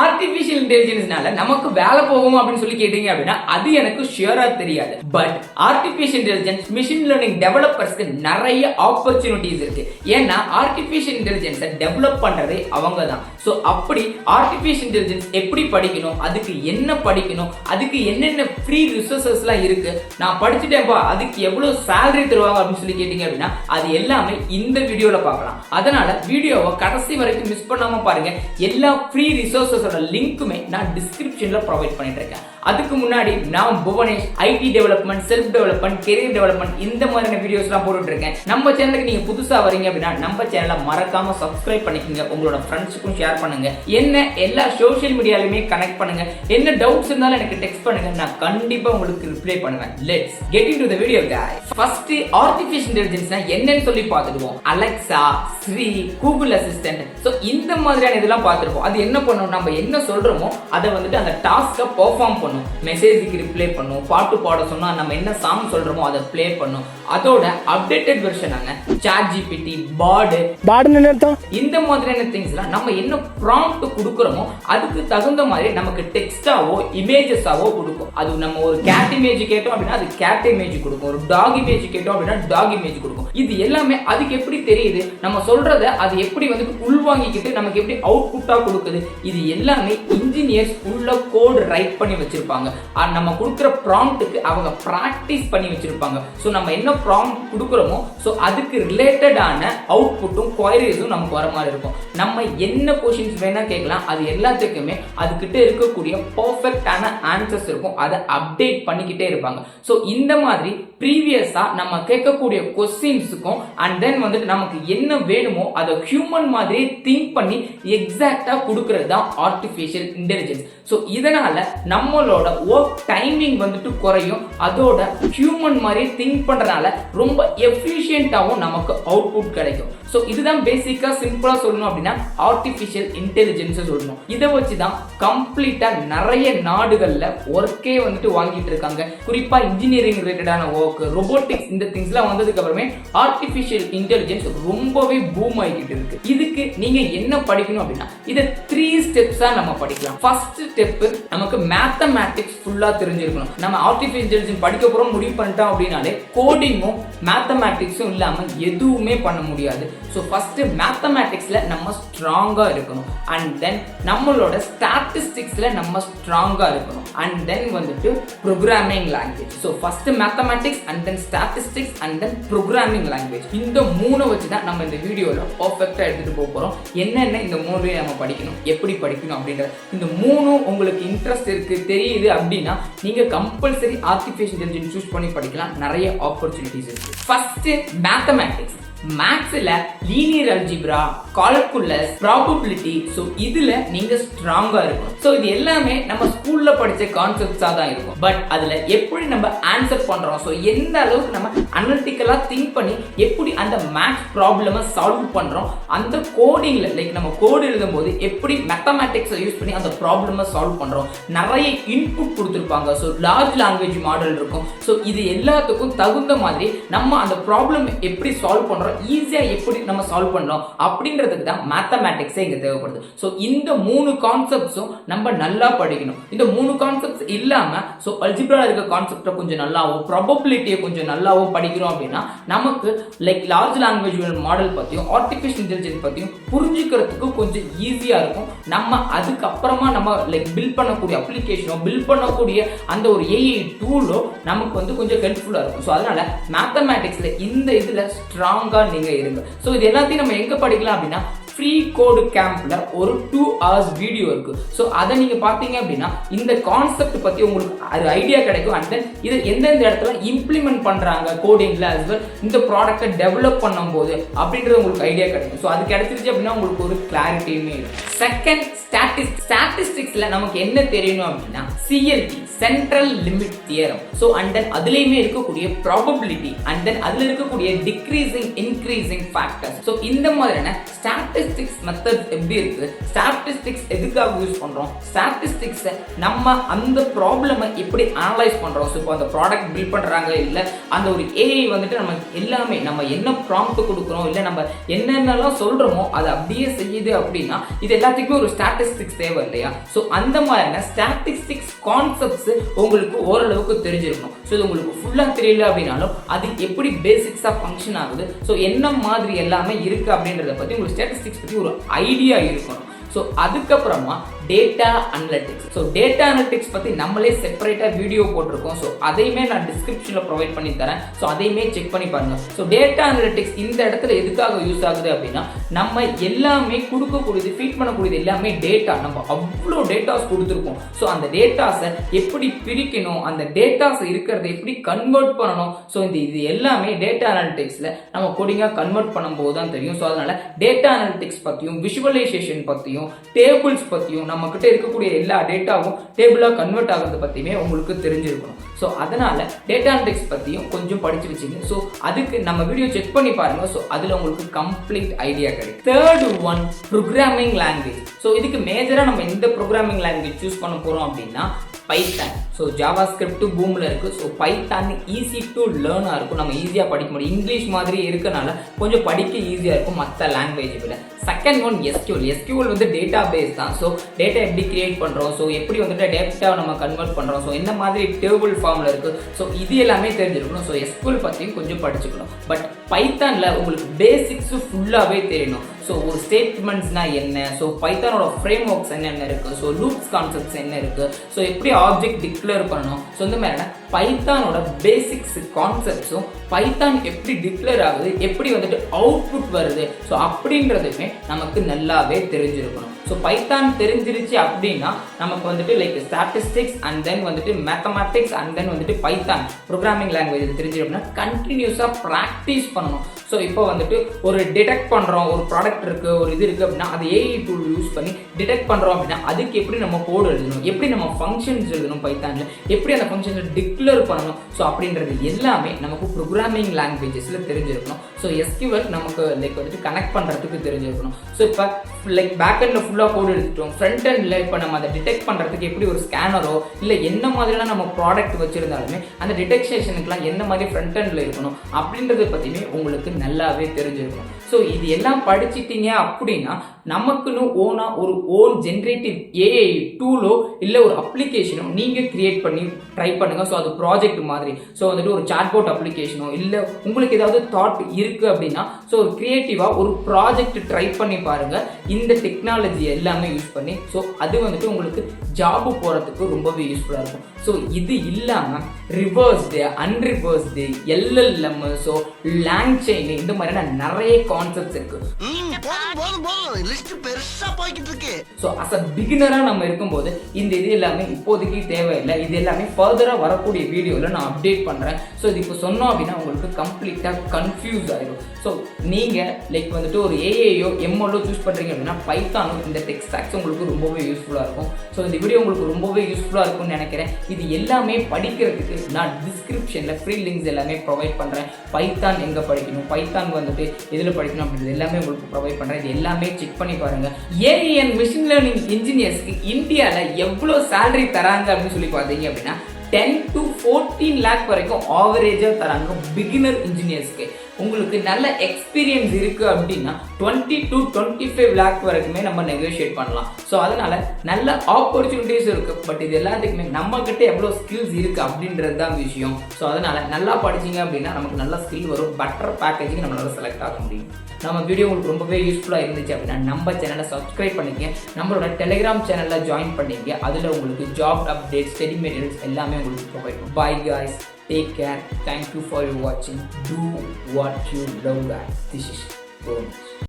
Artificial இன்டெலிஜென்ஸ்னால நமக்கு வேலை போகும் அப்படின்னு சொல்லி கேட்டீங்க அப்படின்னா அது எனக்கு ஷியரா தெரியாது. But artificial intelligence machine learning டெவலப்பர்ஸ்க்கு நிறைய ஆப்பர்ச்சுனிட்டிஸ் இருக்கு. ஏன்னா ஆர்டிபிஷியல் இன்டெலிஜென்ஸை டெவலப் பண்றதே அவங்க தான். ஸோ அப்படி ஆர்டிபிஷியல் இன்டெலிஜென்ஸ் எப்படி படிக்கணும், அதுக்கு என்ன படிக்கணும், அதுக்கு என்னென்ன ஃப்ரீ ரிசோர்சஸ்லாம் இருக்கு, நான் படிச்சுட்டேன்ப்பா அதுக்கு எவ்வளவு சேலரி தருவாங்க அப்படின்னு சொல்லி கேட்டீங்க அப்படின்னா அது எல்லாமே இந்த வீடியோல பார்க்கலாம். அதனால வீடியோவை கடைசி வரைக்கும் மிஸ் பண்ணாம பாருங்க. எல்லா ஃப்ரீ ரிசோர்சஸோட லிங்க்குமே நான் டிஸ்கிரிப்ஷன்ல ப்ரொவைட் பண்ணிட்டு இருக்கேன். அதுக்கு முன்னாடி நான் Bhuvanesh IT development, self development, career development இந்த மாதிரியான வீடியோஸ்லாம் போட்டுட்டு இருக்கேன். நம்ம சேனலுக்கு நீங்க புதுசா வரீங்க அப்படின்னா நம்ம சேனலை மறக்காம சப்ஸ்கிரைப் பண்ணிக்கோங்க. உங்களோட ஃப்ரெண்ட்ஸுக்கும் ஷேர் பண்ணுங்க. என்ன எல்லா சோஷியல் மீடியாலையுமே கனெக்ட் பண்ணுங்க. என்ன டவுட்ஸ் இருந்தாலும் எனக்கு டெக்ஸ்ட் பண்ணுங்க, நான் கண்டிப்பா உங்களுக்கு ரிப்ளை பண்ணுவேன். Let's get into the video guys. First artificial இன்டெலிஜென்ஸ்னா என்னன்னு சொல்லி பார்த்துடுவோம். Alexa, Siri, Google assistant, so இந்த மாதிரியான இதெல்லாம் பார்த்துருப்போம். அது என்ன பண்ணும், நம்ம என்ன சொல்றோமோ அதை வந்துட்டு அந்த டாஸ்கை பெர்ஃபார்ம் பண்ணும். மெசேஜுக்கு ரிப்ளை பண்ணும், பாட்டு பாட சொன்னா நம்ம என்ன சாங் சொல்றோமோ அதை ப்ளே பண்ணும். அதோட அப்டேட்டட் வெர்ஷனாங்க சாட் ஜிபிடி, பாடுன்னு அர்த்தம். இந்த மாதிரியான திங்ஸ்லாம் நம்ம என்ன ப்ராம்ப்ட் கொடுக்குறோமோ அதுக்கு தகுந்த மாதிரி நமக்கு டெக்ஸ்டாவோ இமேஜஸாவோ கொடுக்கும். அது நம்ம ஒரு கேட் இமேஜ் கேட்டோம் அப்படின்னா அது கேட் இமேஜ் கொடுக்கும். ஒரு டாக் இமேஜ் கேட்டோம் அப்படின்னா டாக் இமேஜ் கொடுக்கும். இது எல்லாமே அதுக்கு எப்படி தெரியுது, நம்ம சொல்றத அது எப்படி வந்து உள்வாங்கிக்கிட்டு நமக்கு எப்படி அவுட்புட்டா கொடுக்குது, இது எல்லாமே இன்ஜினியர்ஸ் உள்ள கோட் ரைட் பண்ணி வச்சிருப்பாங்க. நம்ம கொடுக்குற ப்ராம்ப்ட்டுக்கு அவங்க பிராக்டிஸ் பண்ணி வச்சிருப்பாங்க. ஸோ நம்ம என்ன ப்ராம்ப்ட் கொடுக்குறோமோ ஸோ அதுக்கு ரிலேட்டடான அவுட்புட்டும் குவைரிஸும் நமக்கு வர மாதிரி இருக்கும். நம்ம என்ன கொஷின்ஸ் வேணா கேட்கலாம், அது எல்லாத்துக்குமே அதுக்கிட்ட இருக்கக்கூடிய பர்ஃபெக்டான ஆன்சர்ஸ் இருக்கும். அதை அப்டேட் பண்ணிக்கிட்டே இருப்பாங்க. ஸோ இந்த மாதிரி ப்ரீவியஸா நம்ம கேட்கக்கூடிய கொஸ்டின்ஸுக்கும் அண்ட் தென் வந்துட்டு நமக்கு என்ன வேணுமோ அதை ஹியூமன் மாதிரி திங்க் பண்ணி எக்ஸாக்டா கொடுக்கறது தான் ஆர்டிஃபிஷியல் இன்டெலிஜென்ஸ். ஸோ இதனால நம்மளோட ஒர்க் டைமிங் வந்துட்டு குறையும். அதோட ஹியூமன் மாதிரி திங்க் பண்றதுனால ரொம்ப எஃபிஷியன்ட்டாவும் நமக்கு அவுட்புட் கிடைக்கும். ஸோ இதுதான் பேசிக்கா சிம்பிளா சொல்லணும் அப்படின்னா ஆர்டிஃபிஷியல் இன்டெலிஜென்ஸ் சொல்லணும். இதை வச்சுதான் கம்ப்ளீட்டா நிறைய நாடுகள்ல ஒர்க்கே வந்துட்டு வாங்கிட்டு இருக்காங்க. குறிப்பா இன்ஜினியரிங் ரிலேட்டடான ஒர்க், ரொபோட்டிக்ஸ் இந்த திங்ஸ்லாம் வந்ததுக்கு அப்புறமே ஆர்டிஃபிஷியல் இன்டெலிஜென்ஸ் ரொம்பவே பூம் ஆகிட்டு இருக்கு. இதுக்கு நீங்க என்ன படிக்கணும் அப்படின்னா இதை 3 ஸ்டெப்ஸா நம்ம படிக்கலாம். ஃபர்ஸ்ட் ஸ்டெப் நமக்கு மேத்தமேட்டிக்ஸ் ஃபுல்லா தெரிஞ்சிருக்கணும். நம்ம ஆர்டிஃபிஷியல் இன்டெலிஜென்ஸ் படிக்க போறோம் முடிவு பண்ணிட்டோம் அப்படின்னாலே கோடிங்கும் மேத்தமேட்டிக்ஸும் இல்லாம எதுவுமே பண்ண முடியாது. ஸோ ஃபர்ஸ்ட் மேத்தமேட்டிக்ஸ்ல நம்ம ஸ்ட்ராங்கா இருக்கணும். அண்ட் தென் நம்மளோட ஸ்டாட்டிஸ்டிக்ஸ்ல நம்ம ஸ்ட்ராங்கா இருக்கணும். அண்ட் தென் வந்துட்டு programming language. So first mathematics and then statistics and then programming language. இந்த 3 வச்சு தான் நம்ம இந்த வீடியோல பர்ஃபெக்டா எடுத்துட்டு போக போறோம். என்னென்ன இந்த 3 நம்ம படிக்கணும், எப்படி படிக்கணும் அப்படின்றது. இந்த 3 உங்களுக்கு இன்ட்ரெஸ்ட் இருக்கு தெரியுது அப்படின்னா நீங்க கம்பல்சரி ஆர்டிஃபிஷியல் இன்டெலிஜென்ஸ் சூஸ் பண்ணி படிக்கலாம். நிறைய ஆப்பர்ச்சுனிட்டிஸ் இருக்கு. First mathematics. மேத்ஸ்ல linear algebra, calculus, probability, so இதுல நீங்க ஸ்ட்ராங்கா இருக்கும். சோ இது எல்லாமே நம்ம ஸ்கூல்ல படிச்ச கான்செப்ட்ஸா தான் இருக்கும். பட் அதுல எப்படி நம்ம ஆன்சர் பண்றோம், சோ எந்த அளவுக்கு நம்ம அனலிட்டிக்கலா திங்க் பண்ணி எப்படி அந்த மேத்ஸ் ப்ராப்ளமை சால்வ் பண்றோம், அந்த கோடிங்ல லைக் நம்ம கோட் எழுதும்போது எப்படி மேத்தமேட்டிக்ஸை யூஸ் பண்ணி அந்த ப்ராப்ளமை சால்வ் பண்றோம், நிறைய இன்புட் கொடுத்துருப்பாங்க. ஸோ லார்ஜ் லாங்குவேஜ் மாடல் இருக்கும். ஸோ இது எல்லாத்துக்கும் தகுந்த மாதிரி நம்ம அந்த ப்ராப்ளம் எப்படி சால்வ் பண்றோம், ஈஸியா எப்படி நம்ம சால்வ் பண்ணோம் அப்படின்றதுக்கு தான் மேத்தமேட்டிக்ஸே இங்க தேவைப்படுது. சோ இந்த 3 கான்செப்ட்ஸும் நம்ம நல்லா படிக்கணும். இந்த 3 கான்செப்ட்ஸ் இல்லாம சோ அல்ஜிப்ரா இருக்க கான்செப்ட கொஞ்சம் நல்லாவும் ப்ராபபிலிட்டியை கொஞ்சம் நல்லாவும் படிக்கிறோம் அப்படின்னா நமக்கு லைக் லார்ஜ் லாங்குவேஜ் மாடல் பத்தியும் ஆர்டிஃபிஷியல் இன்டெலிஜென்ஸ் பத்தியும் புரிஞ்சுக்கிறதுக்கு கொஞ்சம் ஈஸியா இருக்கும். நம்ம அதுக்கப்புறமா நம்ம லைக் பில்ட் பண்ணக்கூடிய அப்ளிகேஷனோ பில்ட் பண்ணக்கூடிய அந்த ஒரு ஏஐ டூலோ நமக்கு வந்து கொஞ்சம் ஹெல்ப்ஃபுல்லா இருக்கும். ஸோ அதனால மேத்தமேட்டிக்ஸ்ல இந்த இதுல ஸ்ட்ராங்கா நீங்க இருங்க. சோ இது எல்லாத்தையும் நம்ம எங்க படிக்கலாம் அப்படின்னா ஃப்ரீ கோடு கேம்ப்ல ஒரு 2 hours வீடியோ இருக்கு. ஸோ அதை நீங்க பாத்தீங்க அப்படின்னா இந்த கான்செப்ட் பத்தி உங்களுக்கு ஒரு ஐடியா கிடைக்கும். அண்ட் தென் இது எந்தெந்த இடத்துல இம்ப்ளிமெண்ட் பண்றாங்க கோடிங்ல as well இந்த ப்ராடக்ட்டை டெவலப் பண்ணும்போது அப்படின்றது உங்களுக்கு ஐடியா கிடைக்கும். ஸோ அது கிடைச்சிருச்சு அப்படின்னா உங்களுக்கு ஒரு கிளாரிட்டியுமே இருக்கும். செகண்ட் ஸ்டாட்டிஸ்டிக்ஸ்ல நமக்கு என்ன தெரியணும் அப்படின்னா CLT central limit theorem. So and then அதுலயுமே இருக்கக்கூடிய ப்ராபபிலிட்டி அண்ட் தென் அதுல இருக்கக்கூடிய டிக்ரீசிங் இன்க்ரீசிங் ஃபேக்டர்ஸ். ஸோ இந்த மாதிரியான ஸ்டாட்டிஸ்டிக்ஸ் ஸ்டாட்டிஸ்டிக்ஸ் மெத்தட் எப்படி இருக்கு, ஸ்டாட்டிஸ்டிக்ஸ் எதுக்காக யூஸ் பண்றோம், ஸ்டாட்டிஸ்டிக்ஸை நம்ம அந்த ப்ராப்ளமை எப்படி அனலைஸ் பண்றோம். ஸோ இப்போ அந்த ப்ராடக்ட் பில்ட் பண்றாங்க, இல்லை அந்த ஒரு ஏஐ வந்துட்டு நம்ம எல்லாமே நம்ம என்ன ப்ராம்ப்ட் கொடுக்குறோம், இல்லை நம்ம என்னென்னலாம் சொல்றோமோ அதை அப்படியே செய்யுது அப்படின்னா இது எல்லாத்துக்குமே ஒரு ஸ்டாட்டிஸ்டிக்ஸ் தேவை இல்லையா. ஸோ அந்த மாதிரியான ஸ்டாட்டிஸ்டிக்ஸ் கான்செப்ட்ஸ் உங்களுக்கு ஓரளவுக்கு தெரிஞ்சிருக்கும். ஸோ இது உங்களுக்கு ஃபுல்லாக தெரியல அப்படின்னாலும் அது எப்படி பேசிக்ஸாக ஃபங்க்ஷன் ஆகுது, ஸோ என்ன மாதிரி எல்லாமே இருக்கு அப்படின்றத பற்றி உங்களுக்கு ஸ்டாட்டிஸ்டிக்ஸ் பற்றி ஒரு ஐடியா இருக்கணும். ஸோ அதுக்கப்புறமா data analytics. So data analytics பற்றி நம்மளே செப்பரேட்டாக வீடியோ போட்டிருக்கோம். ஸோ அதையுமே நான் டிஸ்கிரிப்ஷனில் ப்ரொவைட் பண்ணி தரேன். ஸோ அதையுமே செக் பண்ணி பாருங்க. ஸோ டேட்டா அனலிட்டிக்ஸ் இந்த இடத்துல எதுக்காக யூஸ் ஆகுது அப்படின்னா நம்ம எல்லாமே கொடுக்கக்கூடியது, ஃபீட் பண்ணக்கூடியது எல்லாமே டேட்டா. நம்ம அவ்வளோ டேட்டாஸ் கொடுத்துருக்கோம். ஸோ அந்த டேட்டாஸை எப்படி பிரிக்கணும், அந்த டேட்டாஸ் இருக்கிறத எப்படி கன்வெர்ட் பண்ணணும், ஸோ இது எல்லாமே டேட்டா அனலிட்டிக்ஸில் நம்ம கோடிங்காக கன்வெர்ட் பண்ணும்போது தான் தெரியும். ஸோ அதனால டேட்டா அனலிட்டிக்ஸ் பற்றியும் விஷுவலைசேஷன் பற்றியும் டேபிள்ஸ் பற்றியும் நம்ம கிட்ட இருக்கக்கூடிய எல்லா டேட்டாவும் டேபிளா கன்வெர்ட் ஆகிறது பத்தியுமே உங்களுக்கு தெரிஞ்சிருக்கணும். ஸோ அதனால டேட்டா அனலிட்டிக்ஸ் பத்தியும் கொஞ்சம் படிச்சு வச்சுங்க. ஸோ அதுக்கு நம்ம வீடியோ செக் பண்ணி பாருங்க. ஸோ அதுல உங்களுக்கு கம்ப்ளீட் ஐடியா கிடைக்கும். Third one, programming language. So இதுக்கு மேஜரா நம்ம எந்த ப்ரோக்ராமிங் லாங்குவேஜ் சூஸ் பண்ண போறோம் அப்படின்னா பைத்தான். ஸோ ஜாவா ஸ்கிரிப்ட் பூம்ல இருக்கு. So Python easy to Lerna இருக்கும், நம்ம ஈஸியாக படிக்க முடியும். இங்கிலீஷ் மாதிரி இருக்கனால கொஞ்சம் படிக்க ஈஸியாக இருக்கும் மற்ற லாங்குவேஜ் விட. Second one SQL. எஸ்கியூஎல் வந்து டேட்டா பேஸ் தான். ஸோ டேட்டா எப்படி கிரியேட் பண்ணுறோம், ஸோ எப்படி வந்துட்டு டேட்டாவை நம்ம கன்வெர்ட் பண்ணுறோம், ஸோ என்ன மாதிரி டேபிள் ஃபார்மில் இருக்குது, ஸோ இது எல்லாமே தெரிஞ்சிருக்கணும். ஸோ எஸ்கியூஎல் பற்றியும் கொஞ்சம் படிச்சுக்கணும். பட் பைத்தானில் உங்களுக்கு பேசிக்ஸ் ஃபுல்லாகவே தெரியணும். ஸோ ஒரு ஸ்டேட்மெண்ட்ஸ்னா என்ன, ஸோ பைத்தானோட ஃப்ரேம் ஒர்க்ஸ் என்னென்ன இருக்குது, ஸோ லூப்ஸ் கான்செப்ட்ஸ் என்ன இருக்குது, ஸோ எப்படி ஆப்ஜெக்ட் டிக்ளேர் பண்ணணும், ஸோ இந்த மாதிரியான பைத்தானோட பேசிக்ஸ் கான்செப்ட்ஸும் பைத்தான் எப்படி டிக்ளேர் ஆகுது, எப்படி வந்துட்டு அவுட்புட் வருது, ஸோ அப்படின்றதுமே நமக்கு நல்லாவே தெரிஞ்சிருக்கணும். ஸோ பைத்தான் தெரிஞ்சிருச்சு அப்படின்னா நமக்கு வந்துட்டு லைக் ஸ்டாட்டிஸ்டிக்ஸ் அண்ட் தென் வந்துட்டு மேத்தமேட்டிக்ஸ் அண்ட் தென் வந்துட்டு பைத்தான் ப்ரோக்ராமிங் லாங்குவேஜ் தெரிஞ்சு அப்படின்னா கண்டினியூஸாக ப்ராக்டிஸ் பண்ணணும். ஸோ இப்போ வந்துட்டு ஒரு டிடெக்ட் பண்ணுறோம், ஒரு ப்ராடக்ட் இருக்குது, ஒரு இது இருக்குது அப்படின்னா அது ஏஐ டூல் யூஸ் பண்ணி டிடெக்ட் பண்ணுறோம் அப்படின்னா அதுக்கு எப்படி நம்ம கோடு எழுதணும், எப்படி நம்ம ஃபங்க்ஷன்ஸ் எழுதணும் பைத்தானில், எப்படி அந்த ஃபங்க்ஷன்ஸை டிக்ளேர் பண்ணணும், ஸோ அப்படின்றது எல்லாமே நமக்கு ப்ரோக்ராமிங் லாங்குவேஜஸில் தெரிஞ்சிருக்கணும். ஸோ எஸ்கியூஎல் நமக்கு லைக் வந்துட்டு கனெக்ட் பண்ணுறதுக்கு தெரிஞ்சிருக்கணும். ஸோ இப்போ லைக் பேக் எண்டில் ஃபுல்லாக கோடு எழுதிட்டோம், ஃப்ரண்ட் எண்டில் இப்போ நம்ம அதை டிடெக்ட் பண்ணுறதுக்கு எப்படி ஒரு ஸ்கேனரோ இல்லை என்ன மாதிரிலாம் நம்ம ப்ராடக்ட் வச்சுருந்தாலுமே அந்த டிடெக்ஷனுக்குலாம் என்ன மாதிரி ஃப்ரண்ட் எண்டில் இருக்கணும் அப்படின்றத பற்றியுமே உங்களுக்கு நல்லாவே தெரிஞ்சிருக்கணும். ஸோ இது எல்லாம் படிச்சிட்டீங்க அப்படின்னா நமக்குன்னு ஒரு ஓன் ஜென்ரேட்டிவ் ஏஐ டூலோ இல்லை ஒரு அப்ளிகேஷனோ நீங்கள் கிரியேட் பண்ணி ட்ரை பண்ணுங்க. ஸோ அது ப்ராஜெக்ட் மாதிரி. ஸோ வந்துட்டு ஒரு சாட்போட் அப்ளிகேஷனோ இல்லை உங்களுக்கு ஏதாவது தாட் இருக்கு அப்படின்னா ஸோ ஒரு கிரியேட்டிவாக ஒரு ப்ராஜெக்ட் ட்ரை பண்ணி பாருங்க இந்த டெக்னாலஜி எல்லாமே யூஸ் பண்ணி. ஸோ அது வந்துட்டு உங்களுக்கு ஜாபு போகிறதுக்கு ரொம்பவே யூஸ்ஃபுல்லாக இருக்கும். ஸோ இது இல்லாமல் ரிவர்ஸ்டு அன்ரிவர்ஸ்டு எல்எல்எம், ஸோ லேங் செயின், இந்த மாதிரியான நிறைய கான்செப்ட்ஸ் இருக்கு. ஸோ அஸ் அ பிகினரா நம்ம இருக்கும்போது இந்த இது எல்லாமே இப்போதைக்கு தேவையில்லை. இது எல்லாமே ஃபர்தரா வரக்கூடிய வீடியோவில் நான் அப்டேட் பண்றேன். ஸோ இது இப்போ சொன்னோம் அப்படின்னா உங்களுக்கு கம்ப்ளீட்டா கன்ஃபியூஸ் ஆயிடும். ஸோ நீங்க லைக் வந்துட்டு ஒரு ஏஐயோ எம்எல்ஓ சூஸ் பண்றீங்க அப்படின்னா பைத்தானும் இந்த டெக் ஸ்டாக்ஸ் உங்களுக்கு ரொம்பவே யூஸ்ஃபுல்லா இருக்கும். ஸோ இந்த வீடியோ உங்களுக்கு ரொம்பவே யூஸ்ஃபுல்லா இருக்கும்னு நினைக்கிறேன். இது எல்லாமே படிக்கிறதுக்கு நான் டிஸ்கிரிப்ஷன்ல ஃப்ரீ லிங்க்ஸ் எல்லாமே ப்ரொவைட் பண்றேன். பைத்தான் எங்க படிக்கணும், பைத்தான் வந்துட்டு எதுல படிக்கணும் அப்படின்றது எல்லாமே உங்களுக்கு ப்ரொவைட் பண்றேன். இது எல்லாமே செக் பண்ணி பாருங்க. ஏஐ அண்ட் மிஷின் லேர்னிங் இன்ஜினியர்ஸ்க்கு இந்தியாவில் எவ்வளோ சேலரி தராங்க அப்படின்னு சொல்லி பார்த்தீங்க அப்படின்னா 10 to 14 lakh வரைக்கும் ஆவரேஜா தராங்க பிகினர் இன்ஜினியர்ஸ்க்கு. உங்களுக்கு நல்ல எக்ஸ்பீரியன்ஸ் இருக்கு அப்படின்னா 20 to 25 lakh வரைக்குமே நம்ம நெகோஷியேட் பண்ணலாம். ஸோ அதனால நல்ல ஆப்பர்ச்சுனிட்டிஸ் இருக்கு. பட் இது எல்லாத்துக்குமே நம்ம கிட்ட எவ்வளோ ஸ்கில்ஸ் இருக்கு அப்படின்றது தான் விஷயம். ஸோ அதனால நல்லா படிச்சீங்க அப்படின்னா நமக்கு நல்ல ஸ்கில் வரும், பெட்டர் பேக்கேஜிங் நம்மளால செலக்ட் ஆக முடியும். நம்ம வீடியோ உங்களுக்கு ரொம்பவே யூஸ்ஃபுல்லாக இருந்துச்சு அப்படின்னா நம்ம சேனலை சப்ஸ்கிரைப் பண்ணிக்க, நம்மளோட டெலிகிராம் சேனலில் ஜாயின் பண்ணிங்க. அதில் உங்களுக்கு ஜாப் அப்டேட்ஸ், ஸ்டடி மெட்டீரியல்ஸ் எல்லாமே உங்களுக்கு ப்ரொவைட் பண்ணும். Bye guys, take care, thank you for watching, do what you love guys. This is Bhuvanesan.